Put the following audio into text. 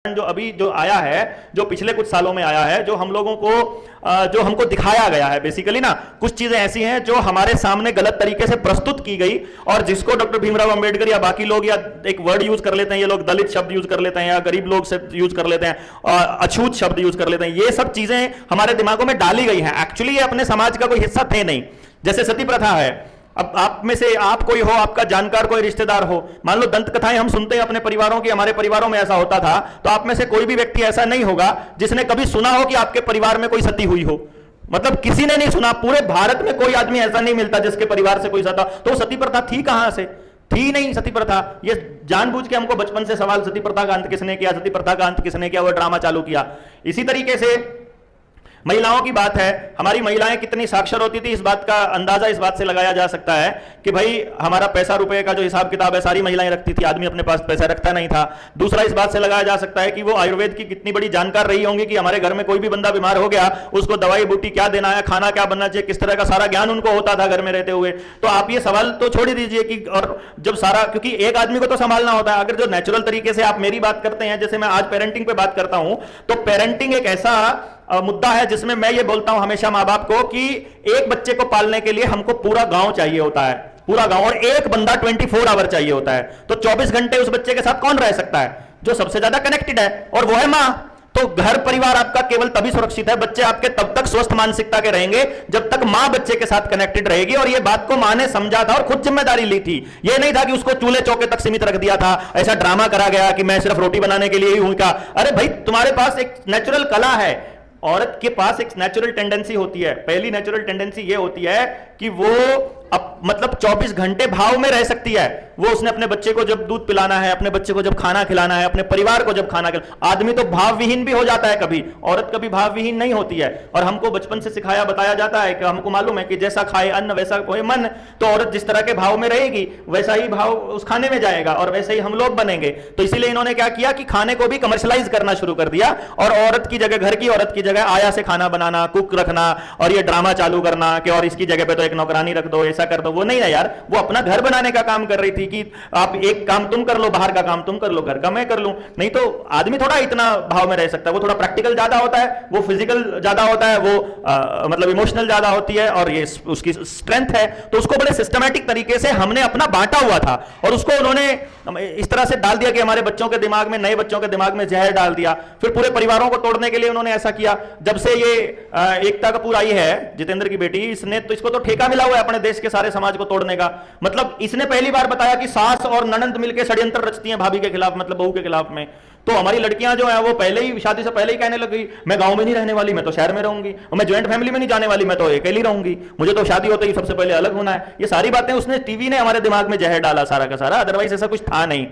जो अभी जो आया है, जो पिछले कुछ सालों में आया है, जो हम लोगों को जो हमको दिखाया गया है, बेसिकली ना कुछ चीजें ऐसी हैं जो हमारे सामने गलत तरीके से प्रस्तुत की गई और जिसको डॉक्टर भीमराव अंबेडकर या बाकी लोग या एक वर्ड यूज कर लेते हैं, ये लोग दलित शब्द यूज कर लेते हैं या गरीब लोग से यूज कर लेते हैं, अछूत शब्द यूज कर लेते हैं। ये सब चीजें हमारे दिमागों में डाली गई हैं। एक्चुअली ये अपने समाज का कोई हिस्सा थे नहीं। जैसे सती प्रथा है, अब आप में से आप कोई हो, आपका जानकार कोई रिश्तेदार हो, मान लो दंत कथाएं हम सुनते हैं अपने परिवारों की, हमारे परिवारों में ऐसा होता था, तो आप में से कोई भी व्यक्ति ऐसा नहीं होगा जिसने कभी सुना हो कि आपके परिवार में कोई सती हुई हो। मतलब किसी ने नहीं सुना, पूरे भारत में कोई आदमी ऐसा नहीं मिलता जिसके परिवार से कोई सता। तो सती प्रथा थी कहां से? थी नहीं सती प्रथा। ये जानबूझ के हमको बचपन से सवाल, सती प्रथा का अंत किसने किया, सती प्रथा का अंत किसने किया, वो ड्रामा चालू किया। इसी तरीके से महिलाओं की बात है, हमारी महिलाएं कितनी साक्षर होती थी, इस बात का अंदाजा इस बात से लगाया जा सकता है कि भाई हमारा पैसा रुपए का जो हिसाब किताब है सारी महिलाएं रखती थी, आदमी अपने पास पैसा रखता नहीं था। दूसरा इस बात से लगाया जा सकता है कि वो आयुर्वेद की कितनी बड़ी जानकार रही होंगी कि हमारे घर में कोई भी बंदा बीमार हो गया, उसको दवाई बूटी क्या देना है, खाना क्या बनना चाहिए, किस तरह का सारा ज्ञान उनको होता था घर में रहते हुए। तो आप ये सवाल तो छोड़ ही दीजिए कि और जब सारा, क्योंकि एक आदमी को तो संभालना होता है। अगर जो नेचुरल तरीके से आप मेरी बात करते हैं, जैसे मैं आज पेरेंटिंग पे बात करता हूं, तो पेरेंटिंग एक ऐसा मुद्दा है जिसमें मैं ये बोलता हूं हमेशा मां बाप को कि एक बच्चे को पालने के लिए हमको पूरा गांव चाहिए होता है, पूरा गांव, और एक बंदा 24 आवर चाहिए होता है। तो 24 घंटे उस बच्चे के साथ कौन रह सकता है? जो सबसे ज्यादा कनेक्टेड है, और वो है मां। तो घर परिवार आपका केवल तभी सुरक्षित है, बच्चे आपके तब तक स्वस्थ मानसिकता के रहेंगे जब तक मां बच्चे के साथ कनेक्टेड रहेगी। और ये बात को मां ने समझा था और खुद जिम्मेदारी ली थी। ये नहीं था कि उसको चूल्हे चौके तक सीमित रख दिया था, ऐसा ड्रामा करा गया कि मैं सिर्फ रोटी बनाने के लिए ही हूं। का अरे भाई, तुम्हारे पास एक नेचुरल कला है, औरत के पास एक नेचुरल टेंडेंसी होती है। पहली नेचुरल टेंडेंसी ये होती है कि वो मतलब 24 घंटे भाव में रह सकती है। वो उसने अपने बच्चे को जब दूध पिलाना है, अपने बच्चे को जब खाना खिलाना है, अपने परिवार को जब खाना खिलाना। आदमी तो भाव विहीन भी हो जाता है कभी, औरत कभी भाव विहीन नहीं होती है। और हमको बचपन से सिखाया बताया जाता है कि हमको मालूम है कि जैसा खाए अन्न वैसा होए मन। तो औरत जिस तरह के भाव में रहेगी वैसा ही भाव उस खाने में जाएगा और वैसे ही हम लोग बनेंगे। तो इसीलिए इन्होंने क्या किया कि खाने को भी कमर्शलाइज करना शुरू कर दिया और औरत की जगह, घर की औरत की जगह आया से खाना बनाना, कुक रखना और ये ड्रामा चालू करना कि और इसकी जगह पे तो एक नौकरानी रख दो, ऐसा कर दो। वो नहीं है यार, वो अपना घर बनाने का काम कर रही थी कि आप एक काम तुम कर लो, बाहर का काम तुम कर लो, घर का मैं कर लूं। नहीं तो आदमी थोड़ा इतना भाव में रह सकता है। वो थोड़ा प्रैक्टिकल ज्यादा होता है, वो फिजिकल ज्यादा होता है, वो मतलब इमोशनल ज्यादा होती है और ये उसकी स्ट्रेंथ है। तो उसको बड़े सिस्टमैटिक तरीके से हमने अपना बांटा हुआ था और उसको उन्होंने इस तरह से डाल दिया कि हमारे बच्चों के दिमाग में, नए बच्चों के दिमाग में जहर डाल दिया। फिर पूरे परिवारों को तोड़ने के लिए उन्होंने ऐसा किया। जब से ये एकता कपूर आई है, जितेंद्र की बेटी, इसने तो, इसको तो ठेका मिला हुआ है अपने देश के सारे समाज को तोड़ने का। मतलब इसने पहली बार बताया कि सास और ननंद मिलकर षड्यंत्र रचती हैं भाभी के खिलाफ, मतलब बहू के खिलाफ में। तो हमारी लड़कियां जो है वो पहले ही शादी से पहले ही कहने लगी, मैं गांव में नहीं रहने वाली, मैं तो शहर में रहूंगी, और मैं ज्वाइंट फैमिली में नहीं जाने वाली, मैं तो अकेली रहूंगी, मुझे तो शादी होते ही सबसे पहले अलग होना है। ये सारी बातें उसने, टीवी ने हमारे दिमाग में जहर डाला सारा का सारा, अदरवाइज ऐसा कुछ था नहीं।